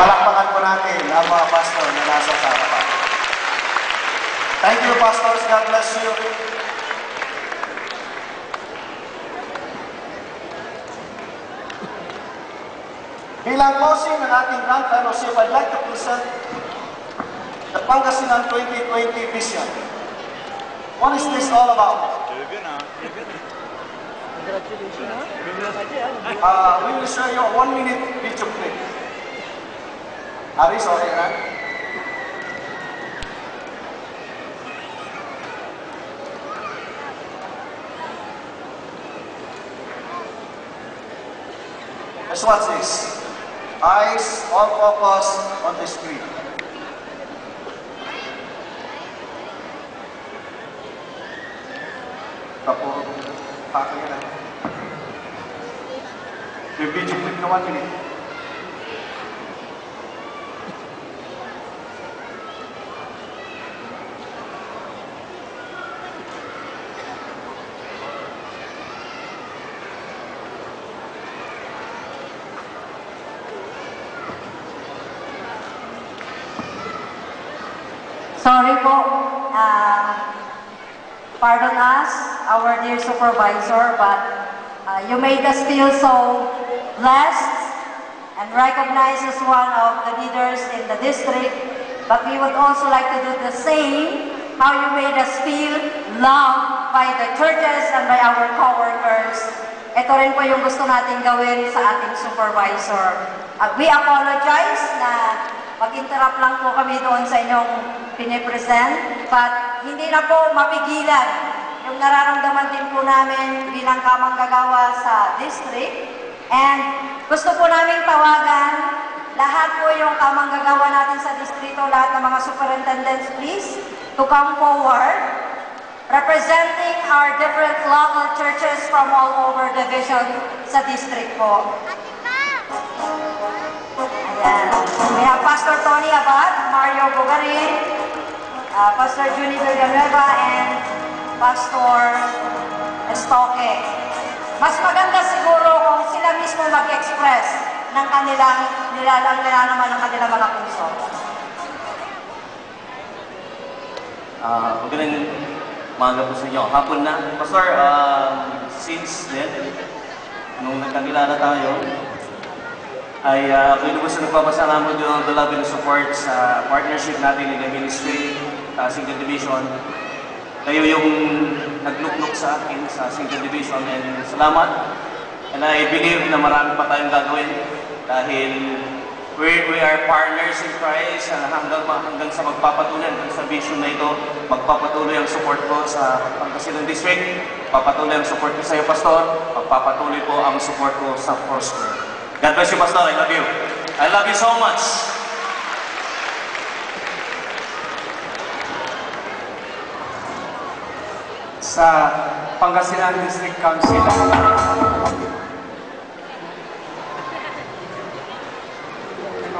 Palakpakan po natin ang mga pastor na nasa sa harapan. Thank you, pastors. God bless you. Bilang closing ng ating Grand Fellowship, I'd like to present the Pangasinan 2020 vision. What is this all about? We will show you a 1-minute video clip. Aris, okay na? Let's watch this. Eyes all focus on the screen. Tapos, pako yan na. Yung video clip na 1 minute. Sorry po, pardon us, our dear supervisor, but you made us feel so blessed and recognized as one of the leaders in the district, but we would also like to do the same, how you made us feel loved by the churches and by our co-workers. Ito rin po yung gusto natin gawin sa ating supervisor. We apologize na mag-interrupt lang po kami doon sa inyong pinipresent, but hindi na po mapigilan yung nararamdaman din po namin bilang kamanggagawa sa district. And gusto po namin tawagan lahat po yung kamanggagawa natin sa distrito, lahat ng mga superintendents, please, to come forward, representing our different local churches from all over the division sa district po. Ayan. We have Pastor Tony Abad, Mario Bogarin, Pastor Junie Villanueva, and Pastor Estoque. Mas maganda siguro kung sila mismo mag-express ng kanilang nilalaman ng kanilang mga puso. Magandang umaga po sa inyo. Hapon na. Pastor, since then, nung nagkakilala tayo, ay ako'y lubos na nagpapasalamat yung the love and support sa partnership natin in the ministry, Single Division. Kayo yung naglukluk sa akin sa Single Division, and salamat. And I believe na marami pa tayong gagawin dahil we are partners in Christ, hanggang sa magpapatuloy sa vision na ito, magpapatuloy ang support ko sa Pangasinan District, papatuloy ang support ko sa iyo, Pastor, magpapatuloy po ang support ko sa Foursquare. God bless you, Pastor. I love you. I love you so much. Sa Pangasinan District Council,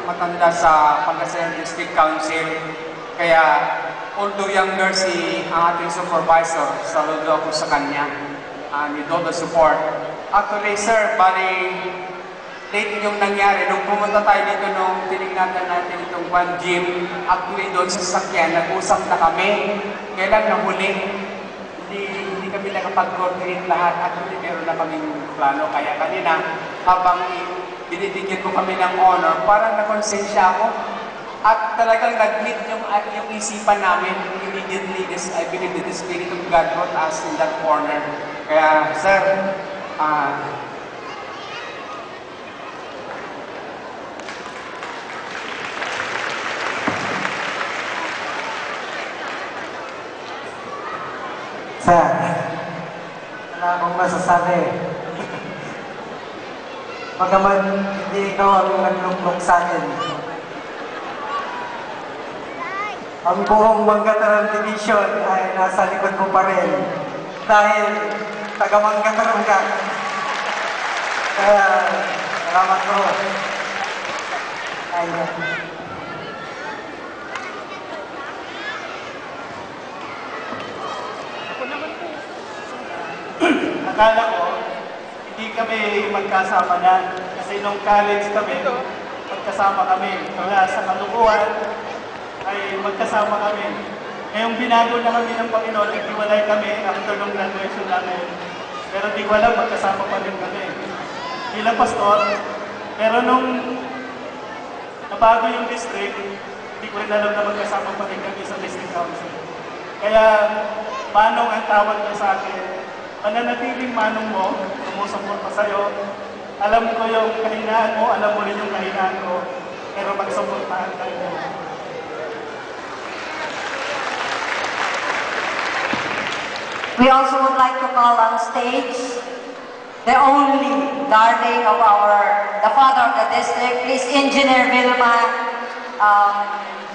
matanda sa Pangasinan District Council, kaya although younger si ang ating supervisor, saludo ako sa kanya, need all the support. Actually, sir, bali late yung nangyari. Nung pumunta tayo dito, nung tinignan natin itong one gym, actually doon sa sasakyan, nag-usap na kami. Kailan nahuli, hindi kami nakapag-coordinate lahat. Actually, meron na kaming plano. Kaya kanina, habang binibigyan ko kami ng honor, parang nakonsensya ako. At talagang nag-meet yung isipan namin immediately. I believe that the Spirit of God brought us in that corner. Kaya, sir, wala akong masasabi. Pagaman hindi ikaw ang nagluklok sa akin. Ang buong Manggataran Division ay nasa likod mo pa rin dahil taga-Manggataran ka. Kaya salamat ko. Akala ko, hindi kami magkasama na. Kasi nung college kami, magkasama kami. Kaya sa kalukuhan ay magkasama kami. Ngayong binago na kami ng Panginoon, naghiwalay kami after ng graduation namin. Pero di ko alam, magkasama pa rin kami. Bilang pastor, pero nung nabago yung district, hindi ko rin alam na magkasama pa rin kami sa district council. Kaya, manong ang tawag niya sa akin, mananatiling manong mo, sumusuporta sa'yo. Alam ko yung kahinaan mo, alam mo rin yung kahinaan ko, pero magsuportahan tayo. We also would like to call on stage the only darling of the father of the district, please, Engineer Vilma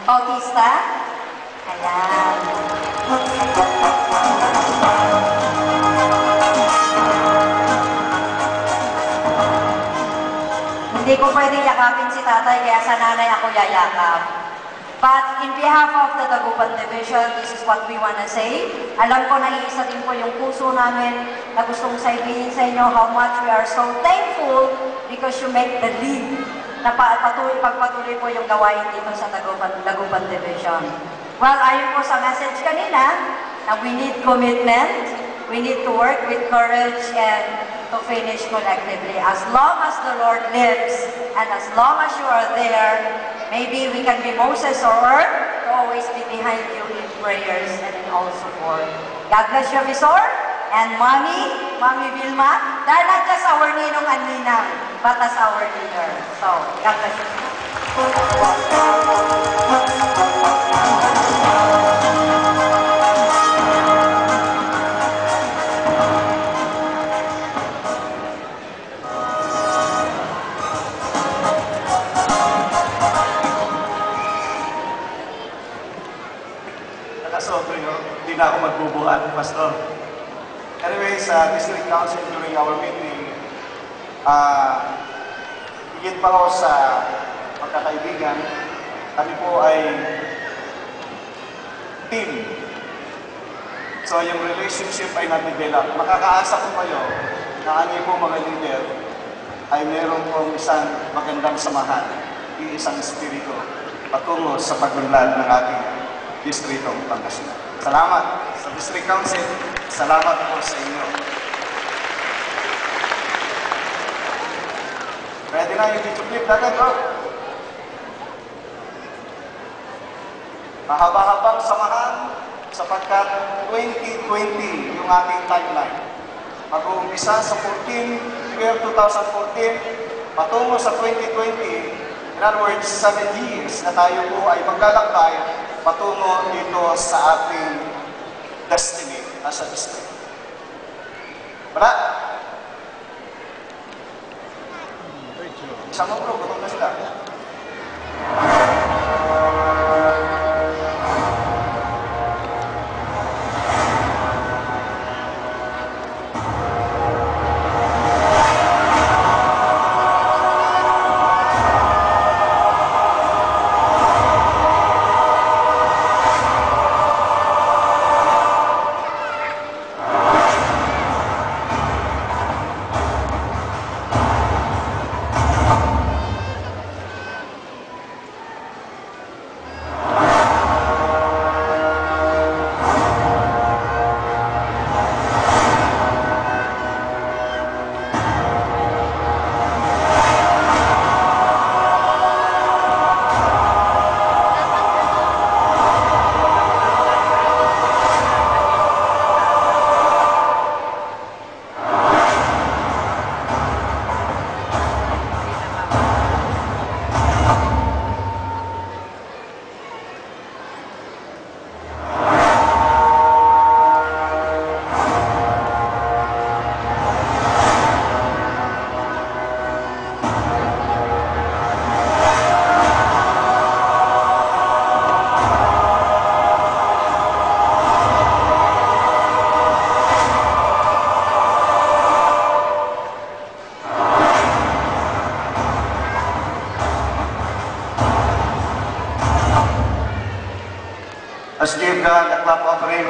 Bautista. Ayan. Hindi ko pwedeng yakapin si tatay, kaya sa nanay ako yayakap. But in behalf of the Dagupan Division, this is what we want to say. Alam ko na iisa din po yung puso namin na gustong sabihin sa inyo how much we are so thankful because you make the lead na pagpatuloy po yung gawain dito sa Dagupan Division. Well, ayon po sa message kanina, na we need commitment, we need to work with courage and to finish collectively. As long as the Lord lives and as long as you are there, maybe we can be Moses or Earth to always be behind you in prayers and in all support. God bless you, Visor, and Mommy Vilma. They're not just our ninong and ninang, but as our leader. So, God bless you. Hindi na ako magbubuhat, Pastor. Anyway, sa District Council during our meeting, higit pa ako sa magkakaibigan, kami po ay team. So yung relationship ay na-develop. Makakaasa ko kayo na ang po mga leader ay meron pong isang magandang samahan, iisang espiritu patungo sa pagunlad ng ating Distritong Pangasinan. Salamat sa District Council. Salamat po sa inyo. Ready na yung video clip natin, bro? Mahaba-habang samahan sapagkat 2020 yung ating timeline. Mag-uumpisa sa 2014, patungo sa 2020, in other words, 7 years na tayo po ay maglalakbay patungo dito sa ating destiny as a district. Wala? Isang mo bro, gutom na sila. Let's give God a clap offering.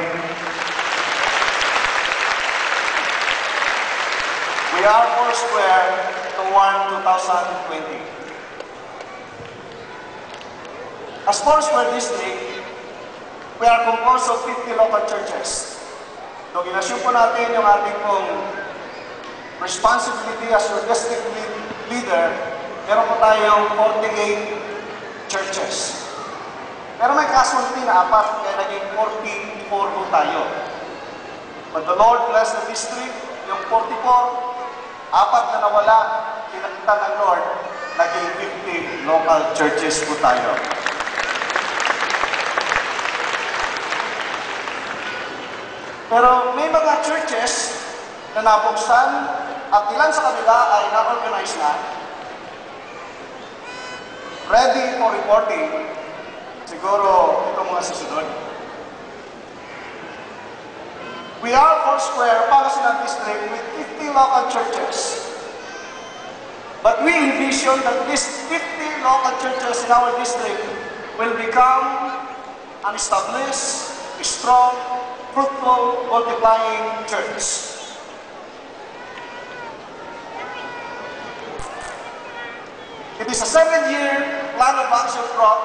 We are four square toward 2020. As Foursquare District, we are composed of 50 local churches. So, ginasyon po natin yung ating pong responsibility as your district leader, meron po tayong 48 churches. Pero may kasulti na 4, kaya naging 44 po tayo. But the Lord bless the district, yung 44, 4 na nawala, pinakita ng Lord, naging 50 local churches po tayo. Pero may mga churches na nabuksan at ilan sa kanila ay na-organize na, ready for reporting, siguro itong mga susunod. We are Foursquare, Pangasinan District, with 50 local churches. But we envision that these 50 local churches in our district will become an established, strong, fruitful, multiplying church. It is a 7-year plan of action from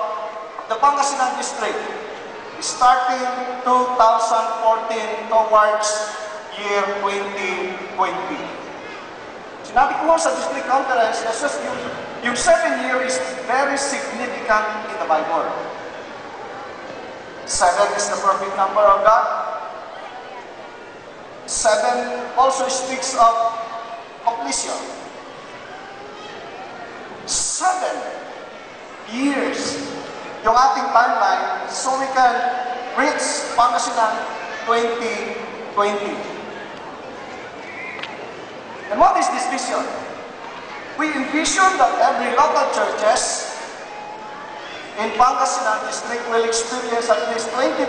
the Pangasinan District, starting 2014 towards year 2020. Sinabi ko sa district conference na yung 7 year is very significant in the Bible. 7 is the perfect number of God. 7 also speaks of completion. 7 years yung ating timeline so we can reach Pangasinan 2020. And what is this vision? We envision that every local churches in Pangasinan District will experience at least 20%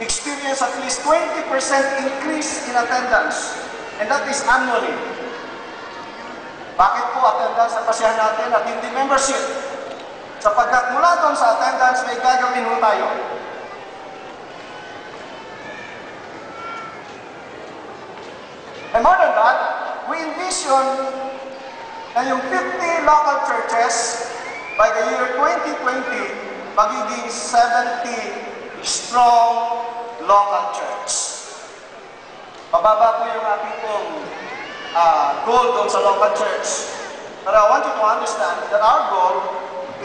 experience at least 20% increase in attendance, and that is annually. Bakit po attendance ang pasiyahan natin at hindi membership? Sapagkat mula doon sa attendance, may gagawin mo tayo. And more than that, we envision na yung 50 local churches by the year 2020 magiging 70 strong local church. Pababa po yung ating pong goal doon sa local church. But I want you to understand that our goal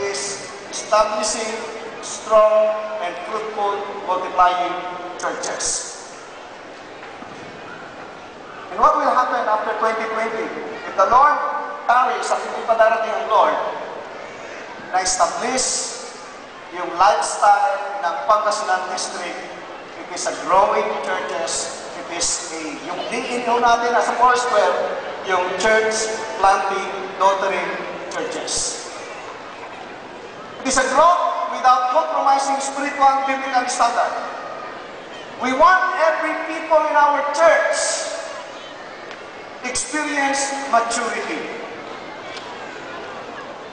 is establishing strong and fruitful multiplying churches. And what will happen after 2020? If the Lord tarries at hindi pa darating ang Lord, na-establish yung lifestyle ng Pangasinan District, it is a growing churches, it is yung diin natin as a Foursquare, yung church planting, nurturing churches. It is a growth without compromising spiritual and biblical standard. We want every people in our church experience maturity.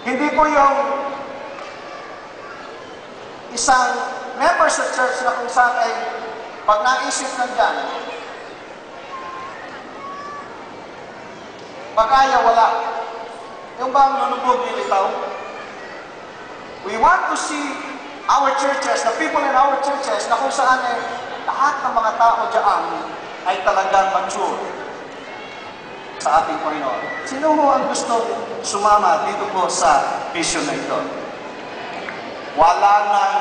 Hindi po yung isang member sa church na kung saan ay pag naisip na dyan, pag-aya wala. Yung bang lulubog nilitaw? We want to see our churches, the people in our churches, na kung saan ay lahat ng mga tao dyan ay talagang mature sa ating Panginoon. Sino mo ang gusto sumama dito po sa vision na ito? Wala nang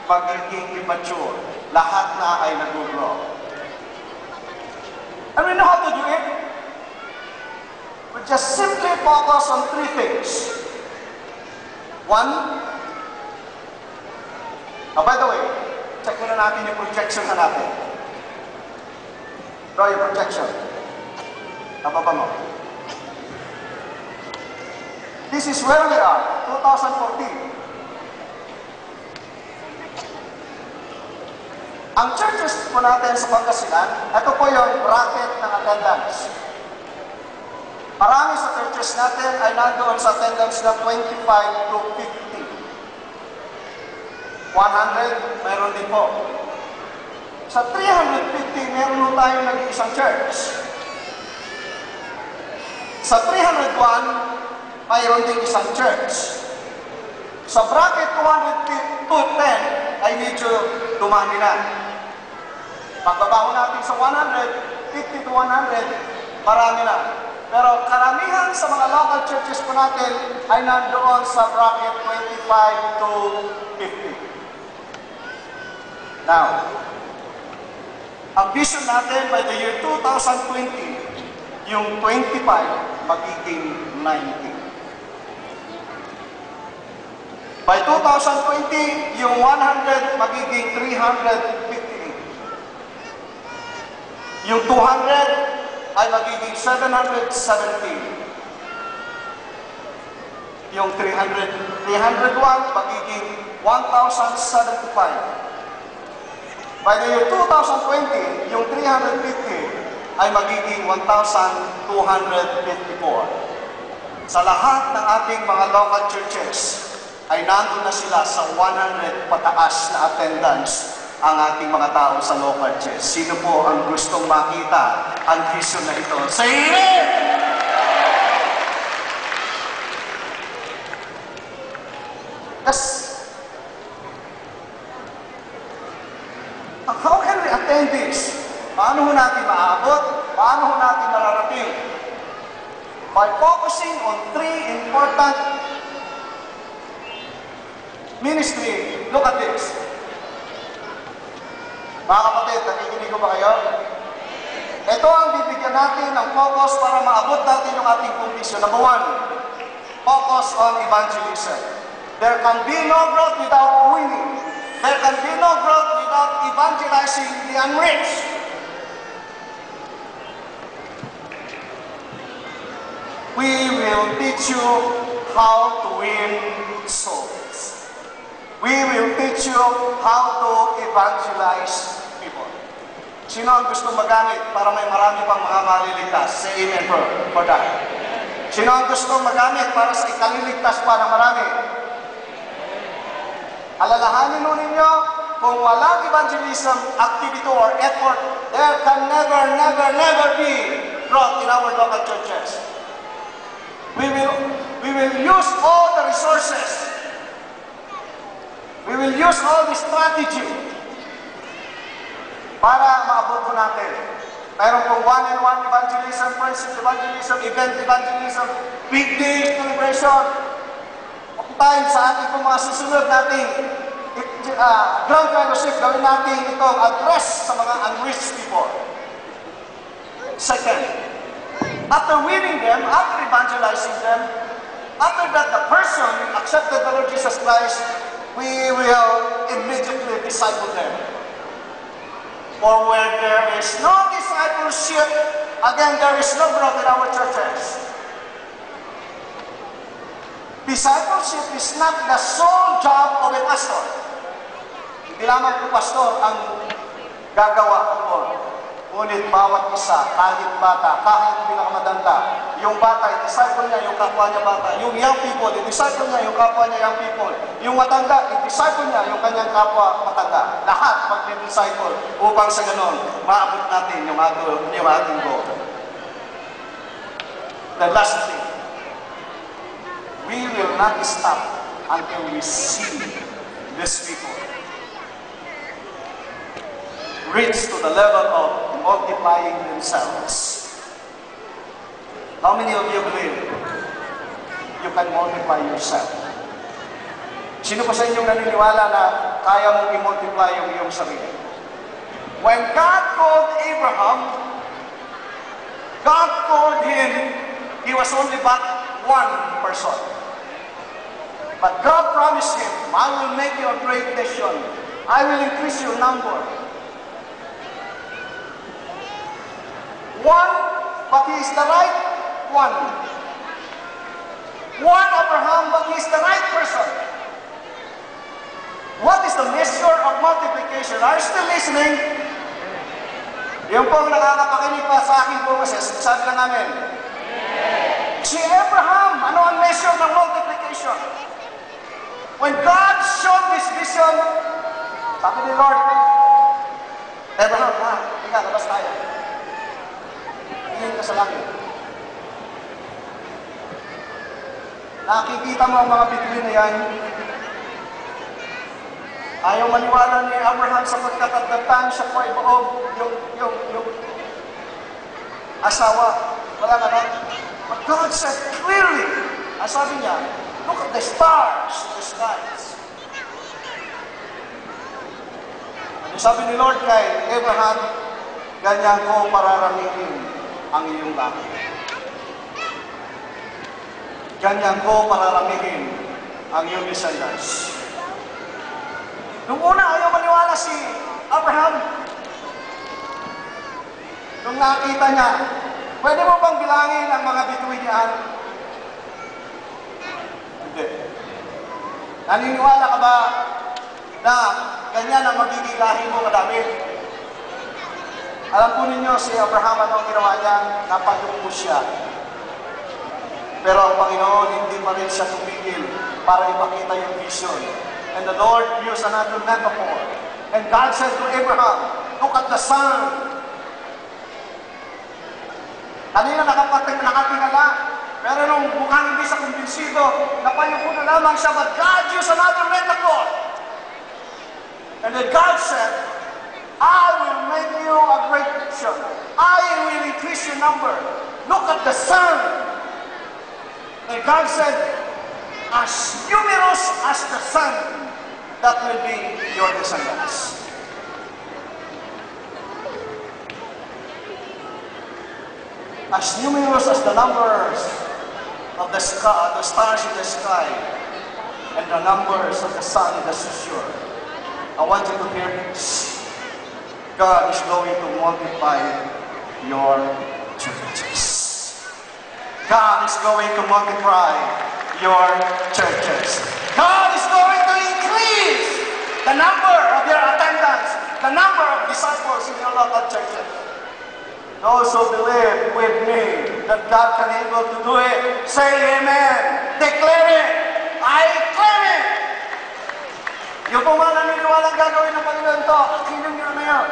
magiging immature. Lahat na ay nag-grow. And we know how to do it. We just simply focus on 3 things. 1, by the way, check muna natin yung projection na natin. Draw yung projection. Nababa mo. This is where we are, 2014. Ang churches po natin sa Pangasinan, ito po yung bracket ng attendance. Marami sa churches natin ay nandoon sa attendance na 25 to 50. 100, mayroon din po. Sa 350, meron po tayong nag-iisang church. Sa 301, mayroon din isang church. Sa bracket 210 ay medyo dumami na. Pagbabaho natin sa 100, 50 to 100, marami na. Pero karamihan sa mga local churches po natin ay nandoon sa bracket 25 to 50. Now, ang vision natin by the year 2020, yung 25 magiging 90. By 2020, yung 100 magiging 358. Yung 200 ay magiging 717. Yung 301 magiging 1,075. By the year 2020, yung 350 ay magiging 1,254. Sa lahat ng ating mga local churches, ay nandun na sila sa 100 pataas na attendance ang ating mga tao sa local church. Sino po ang gustong makita ang vision na ito? Say it! Yes. How can we attain this? Paano ho natin maaabot? Paano ho natin mararating? By focusing on 3 important ministry. Look at this. Mga kapatid, nakikinig ko ba kayo? Ito ang bibigyan natin ng focus para maabot natin yung ating vision. Number 1, focus on evangelism. There can be no growth without winning. There can be no growth without evangelizing the unreached. We will teach you how to win souls. We will teach you how to evangelize people. Sino ang gusto magamit para may marami pang mga maliligtas? Say amen for that. Sino ang gusto magamit para sa ikaliligtas pa ng marami? Alalahanin mo ninyo, kung walang evangelism activity or effort, there can never be growth in our local churches. We will use all the resources. We will use all the strategy para maabot po natin. Mayroon pong one-on-one evangelism, friendship evangelism, event evangelism, big day celebration. Time sa ating pong mga susunod nating ground fellowship, gawin natin itong address sa mga unreached people. Second, after winning them, after evangelizing them, after that the person accepted the Lord Jesus Christ, we will immediately disciple them. For where there is no discipleship, again, there is no growth in our churches. Discipleship is not the sole job of a pastor. Hindi lamang po pastor ang gagawa po. Ngunit bawat isa, kahit bata, kahit pinakamadanda, yung bata, i-disciple niya yung kapwa niya bata. Yung young people, i-disciple niya yung kapwa niya young people. Yung matanda, i-disciple niya yung kanyang kapwa matanda. Lahat mag-disciple upang sa ganon, maabot natin yung ating goal. The last thing, we will not stop until we see these people reach to the level of multiplying themselves. How many of you believe you can multiply yourself? Sino pa sa inyong naniniwala na kaya mong i-multiply yung iyong sarili? When God called Abraham, God called him, he was only but one person. But God promised him, I will make you a great nation. I will increase your number. One, but he is the right one. One Abraham, but he is the right person. What is the measure of multiplication? Are you still listening? Yung pong nakakapakinig pa sa akin po kasi, sabi lang namin, si Abraham, ano ang measure ng multiplication? When God showed this vision, sabi ni Lord, Abraham, ikaw, labas tayo. Tingin ka sa langit. Nakikita mo ang mga bituin na yan. Ayaw maniwala ni Abraham sa pagkatagdatan, siya po ay buog, yung asawa. Wala nga nun. But God said clearly, ang sabi niya, look at the stars in the skies. Ano sabi ni Lord kay Abraham, ganyan ko pararamihin ang iyong langit. Ganyan ko pararamihin ang iyong descendants. Nung una, ayaw maniwala si Abraham. Nung nakita niya, pwede mo bang bilangin ang mga bituin niyan? Hindi. Naniniwala ka ba na ganyan ang magiging lahi mo kadami? Alam po ninyo si Abraham anong ginawa niya? Napaglupo siya. Pero ang Panginoon hindi pa rin siya tumigil para ipakita yung vision. And the Lord used another metaphor. And God said to Abraham, look at the sun. Kanina nakatingala, pero nung mukhang hindi siya kumbinsido, napayuko na lamang siya, but God used another metaphor. And then God said, I will make you a great nation. I will increase your number. Look at the sun. And God said, as numerous as the sun, that will be your descendants. As numerous as the numbers of the stars in the sky, and the numbers of the sun in the seashore. I want you to hear this. God is going to multiply your churches. God is going to multiply your churches. God is going to increase the number of your attendants, the number of disciples in your local churches. Those who believe with me that God can able to do it, say amen. Declare it. I claim it. Yung po mga naniniwalang gagawin ng Panginoon to, akin nyo na yun.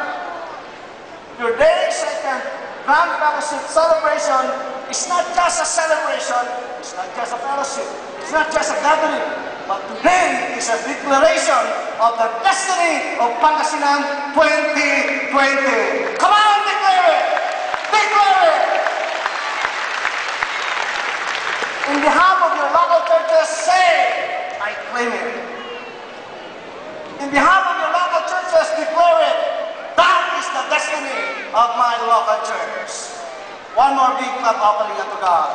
Your day second Grand Fellowship celebration is not just a celebration, it's not just a fellowship, it's not just a gathering, but today is a declaration of the destiny of Pangasinan 2020. Come on, declare it! Declare it! In behalf of your local churches, say, I claim it. In behalf of your local churches, declare it. That is the destiny of my local church. One more big clap offering unto God.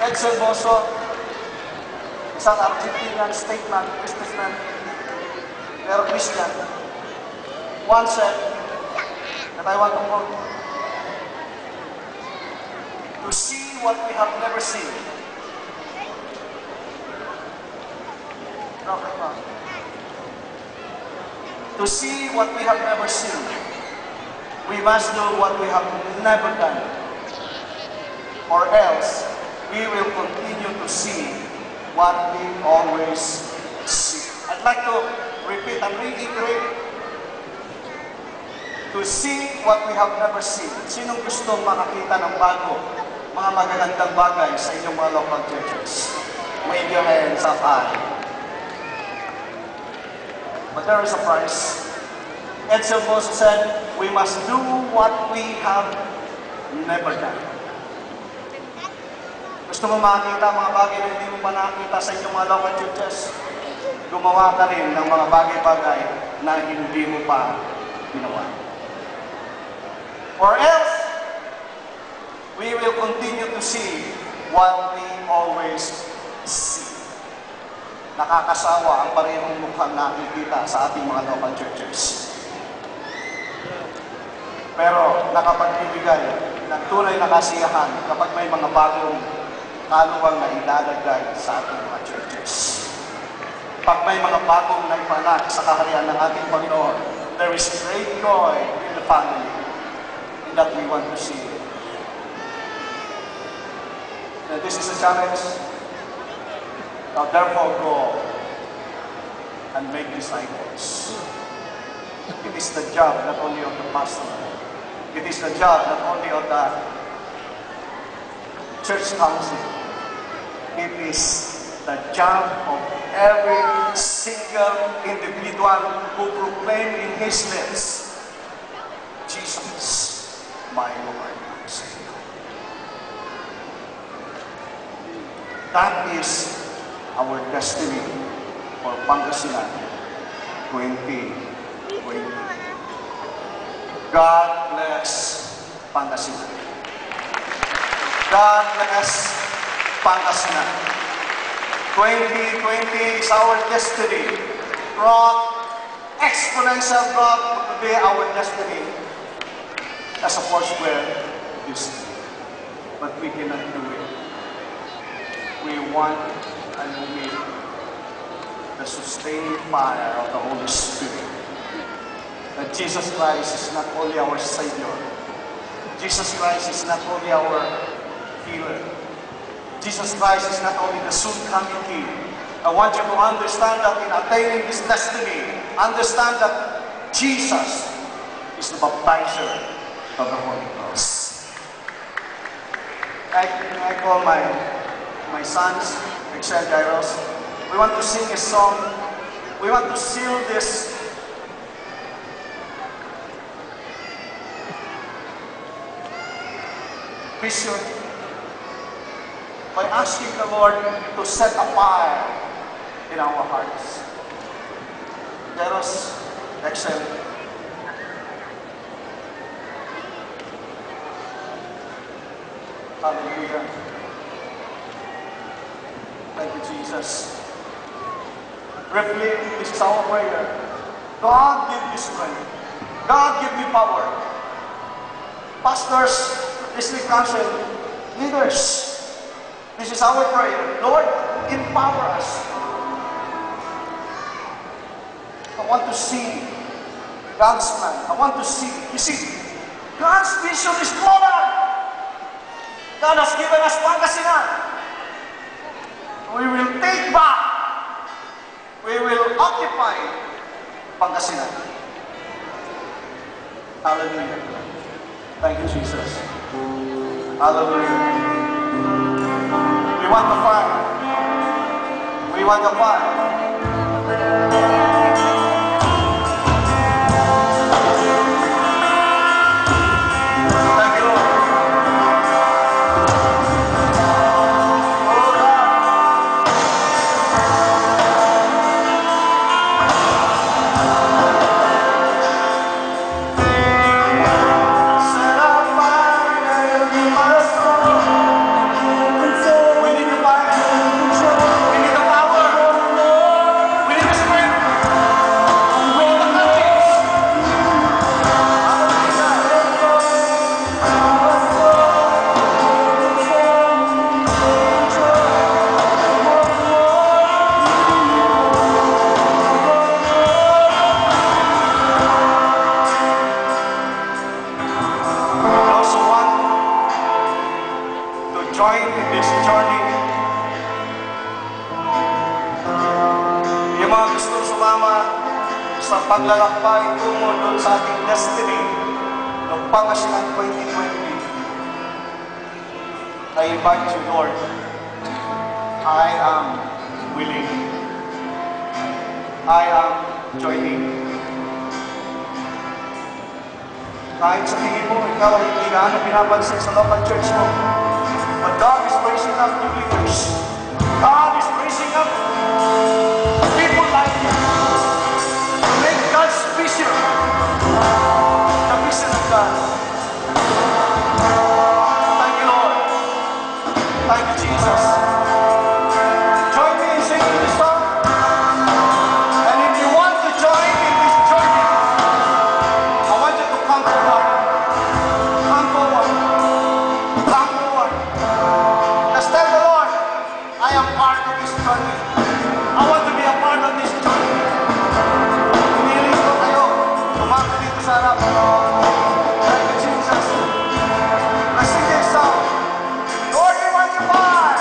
Edsel Boso, isang Argentinian statesman, businessman, pero Christian, once said that I want to quote, to see what we have never seen. To see what we have never seen, we must do what we have never done, or else we will continue to see what we always see. I'd like to repeat and reiterate, to see what we have never seen. Sinong gustong makakita ng bago, mga magagandang bagay sa inyong mga local churches? Wave your hands up high. But there is a price. Edsel Boso said, we must do what we have never done. Gusto mo makita mga bagay na hindi mo pa nakita sa inyong mga local churches? Gumawa ka rin ng mga bagay-bagay na hindi mo pa ginawa. Or else, we will continue to see what we always see. Nakakasawa ang parehong mukhang nakikita sa ating mga local churches. Pero nakapagbibigay ng tunay na kasiyahan kapag may mga bagong kaluwang na ilalagay sa ating mga churches. Pag may mga bagong naipanak sa kaharian ng ating Panginoon, there is great joy in the family and that we want to see. And this is a challenge. Now therefore go and make disciples. It is the job not only of the pastor, It is the job not only of the church council, it is the job of every single individual who proclaim in his lips, Jesus, my Lord and Savior. That is our destiny for Pangasinan 2020. God bless Pangasinan. God bless Pangasinan. 2020 is our destiny. Growth, exponential growth will be our destiny as a Foursquare district. But we cannot do it. We want and we need the sustaining fire of the Holy Spirit. That Jesus Christ is not only our Savior. Jesus Christ is not only our healer. Jesus Christ is not only the soon-coming King. I want you to understand that in attaining this destiny, understand that Jesus is the baptizer of the Holy Ghost. I call my sons, Excel Gyros. We want to sing a song. We want to seal this vision by asking the Lord to set a fire in our hearts. Gyros, Excel. Hallelujah. Thank you, Jesus. Briefly, this is our prayer. God, give me strength. God, give me power. Pastors, district council, leaders, this is our prayer. Lord, empower us. I want to see God's plan. I want to see. You see, God's vision is global. God has given us Pangasinan. We will take back. We will occupy Pangasinan. Hallelujah. Thank you, Jesus. Hallelujah. We want the fire. We want the fire. Thank you, Lord. Join in this journey. Yung mga gusto sumama sa paglalakbay tungo doon sa ating destiny ng Pangasinan 2020, I invite you, Lord. I am willing. I am joining. Kahit sa tingin mo, ikaw ay hindi gaano pinapansin sa local church mo. But God is raising up new leaders. God is raising up people like you to make God's vision the vision of God. Thank you, Lord. Thank you, Jesus. Join me in singing this song. And if you want to join in this journey, I want you to come forward. Come forward. Come forward. Let's tell the Lord, I am part of this journey. I want to be a part of this journey. Pinilis ko kayo. Tumako dito sa harap. Thank you, Jesus. Let's sing this song. Lord, we want your fire.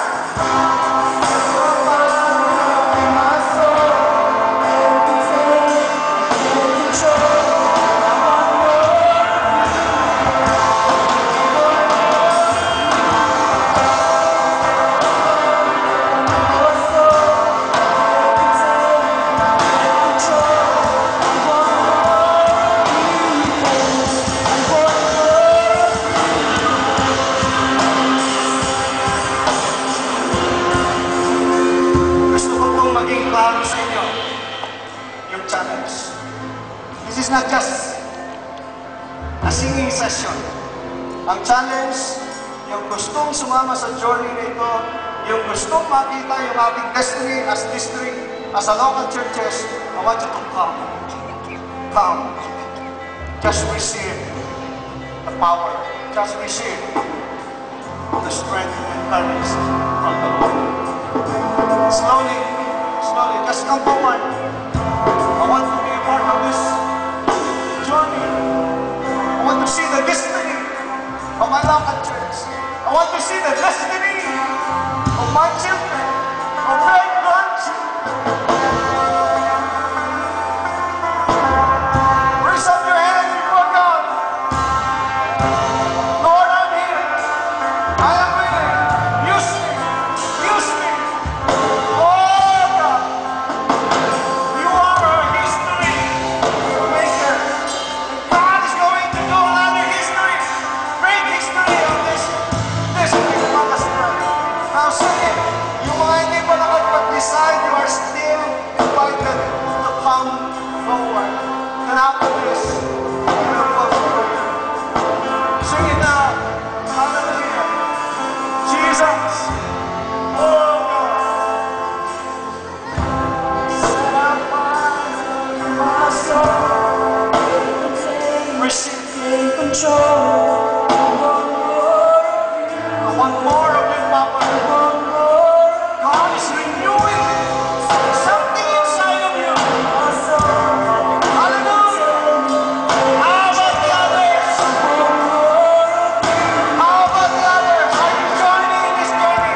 a singing session. Ang challenge, yung gustong sumama sa journey na ito, yung gustong makita yung ating destiny as district, as a local churches, I want you to come. Come. Just receive the power. Just receive the strength and courage from the Lord. Slowly, slowly, just come forward. I want to be a part of this journey. I want to see the destiny of my local church. I want to see the destiny of my children, of my grandchildren. Raise up your hands before God. Lord, I'm here. I am willing. Use me. Use me. Oh God, you are our history maker. God is going to do another history, great history of this district. Now sing it. Yung mga hindi pa nakapag-decide, you are still invited to come forward. And after this, we will go forward. Sing it now. Hallelujah. Jesus. Oh God. Set up my soul. Receive. Take control. I want more of you, Papa. God is renewing something inside of you. Hallelujah. How about the others? How about the others? Are you joining in this journey?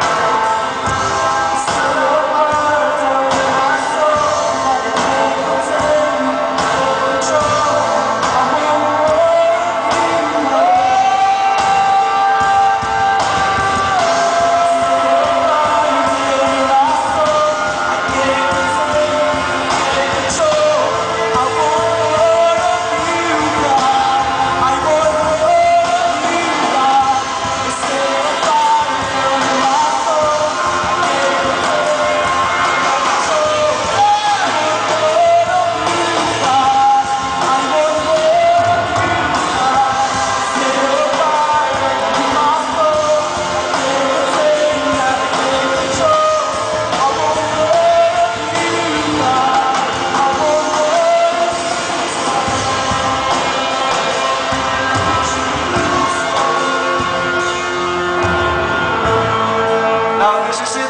Now this is it.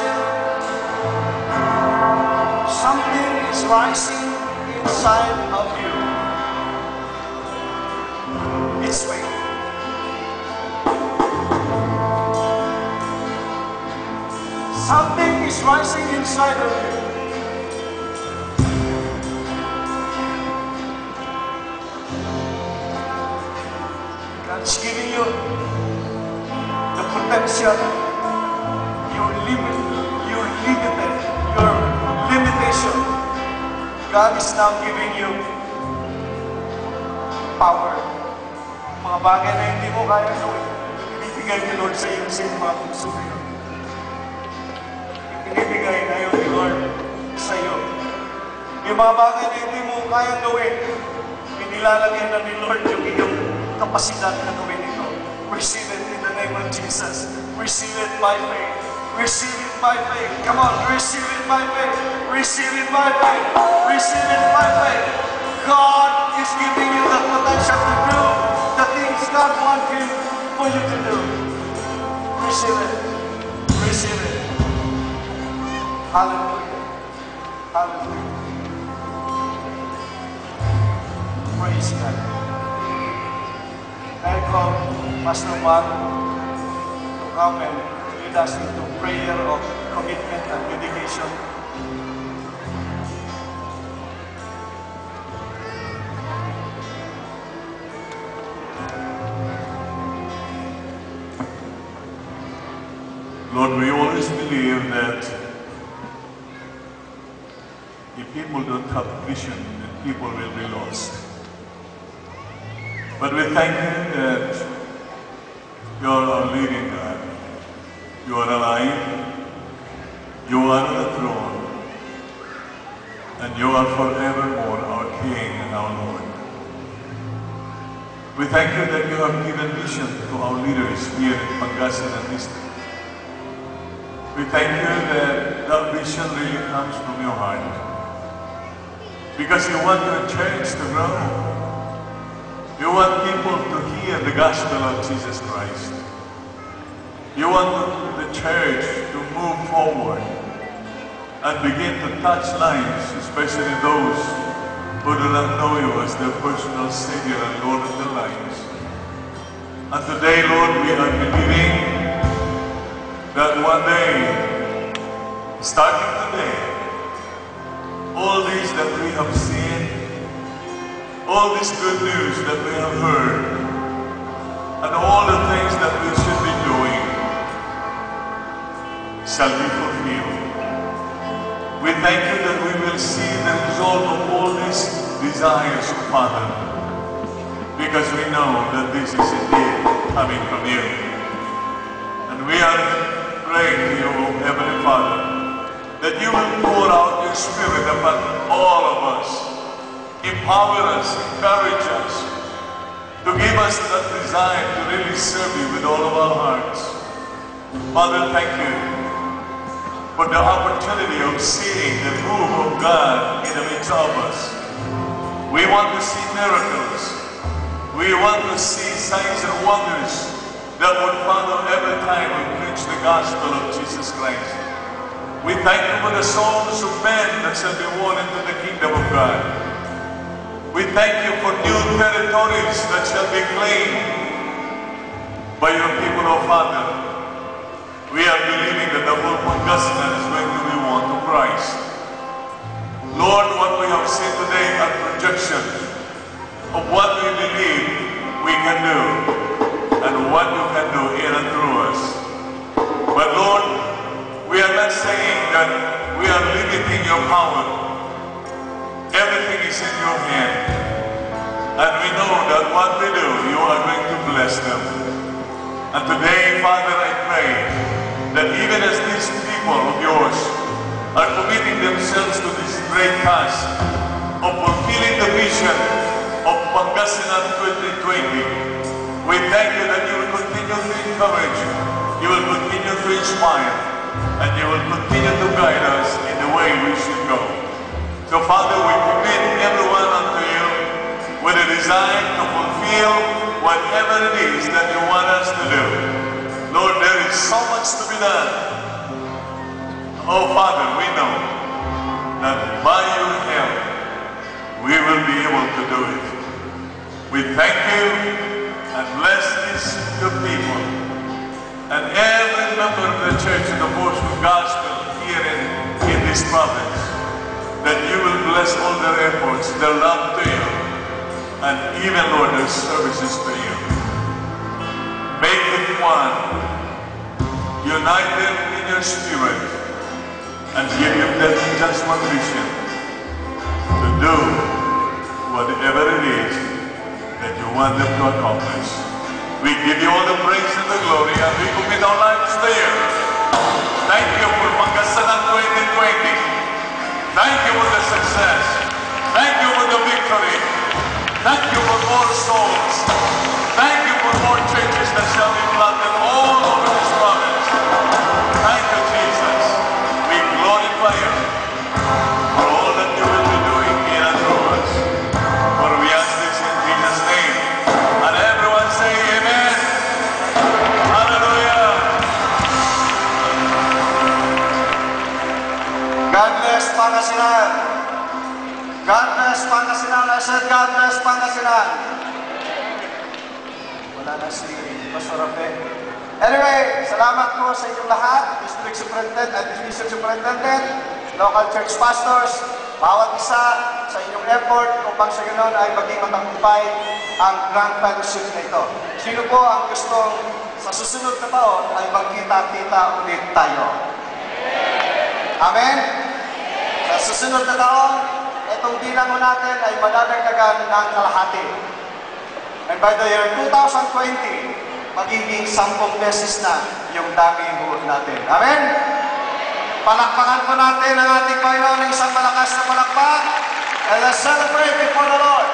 Something is rising inside of you. It's faith. Something is rising inside of you. God's giving you the potential. Your limitation. God is now giving you power. Mga bagay na hindi mo kaya gawin, ibibigay ni Lord sa iyo sa mga puso mo. Ibibigay na yun ni Lord sa iyo. Yung mga bagay na hindi mo kaya gawin, inilalagay na ni Lord yung iyong kapasidad na gawin ito. Receive it in the name of Jesus. Receive it by faith. Receive it by faith. Come on, receive it by faith. Receive it by faith. Receive it by faith. God is giving you the potential to do the things God wants for you to do. Receive it. Receive it. Hallelujah. Hallelujah. Praise God. I call Pastor Mark to come and lead us into prayer of commitment and dedication. Lord, we always believe that if people don't have vision, then people will be lost. But we thank you that you are our leading God. You are alive, you are on the throne, and you are forevermore our King and our Lord. We thank you that you have given vision to our leaders here in Pangasinan District. We thank you that that vision really comes from your heart. Because you want your church to grow. You want people to hear the gospel of Jesus Christ. You want the church to move forward and begin to touch lives, especially those who do not know you as their personal Savior and Lord of their lives. And today, Lord, we are believing that one day, starting today, all these that we have seen, all this good news that we have heard, and all the things that we should be doing shall be fulfilled. We thank you that we will see the result of all these desires, Father, because we know that this is indeed coming from you. And we are praying to you, O Heavenly Father, that you will pour out your Spirit upon all of us, empower us, encourage us, to give us that desire to really serve you with all of our hearts. Father, thank you for the opportunity of seeing the move of God in the midst of us. We want to see miracles. We want to see signs and wonders that would follow every time we preach the gospel of Jesus Christ. We thank you for the souls of men that shall be won into the kingdom of God. We thank you for new territories that shall be claimed by your people, O Father. We are believing that the whole Pangasinan is going to be won to Christ. Lord, what we have seen today are projections of what we believe we can do and what you can do in and through us. But Lord, we are not saying that we are limiting your power. Everything is in your hand. And we know that what we do, you are going to bless them. And today, Father, I pray that even as these people of yours are committing themselves to this great task of fulfilling the vision of Pangasinan 2020, we thank you that you will continue to encourage, you will continue to inspire, and you will continue to guide us in the way we should go. So Father, we commit everyone unto you with a desire to fulfill whatever it is that you want us to do. Lord, there is so much to be done. Oh, Father, we know that by your help, we will be able to do it. We thank you and bless these good people and every member of the Church of the Forceful Gospel here in this province, that you will bless all their efforts, their love to you, and even, Lord, their services to you. Make it one. Unite them in your spirit and give them just one vision to do whatever it is that you want them to accomplish. We give you all the praise and the glory, and we commit our lives to you. Thank you for Pangasinan 2020. Thank you for the success. Thank you for the victory. Thank you for more souls. Thank you for more churches that shall be planted all over this province. Thank you, Jesus. We glorify you for all that you will be doing in and through us. For we ask this in Jesus' name. And everyone say amen. Hallelujah. God bless Pangasinan. God bless Pangasinan. I said, God bless Pangasinan. Wala na si Pastor Rafe. Anyway, salamat po sa inyong lahat, District Superintendent at Division Superintendent, local church pastors, bawat isa sa inyong effort upang sa ganon ay maging matagumpay ang Grand Fellowship na ito. Sino po ang gustong sa susunod na taon ay magkita-kita ulit tayo? Amen? Sa susunod na taon, itong bilang natin ay madadagdagan ng kalahati. And by the year 2020, magiging 10 beses na yung dami buod natin. Amen? Palakpakan po natin ang ating Panginoon ng isang malakas na palakpak. And let's celebrate before the Lord.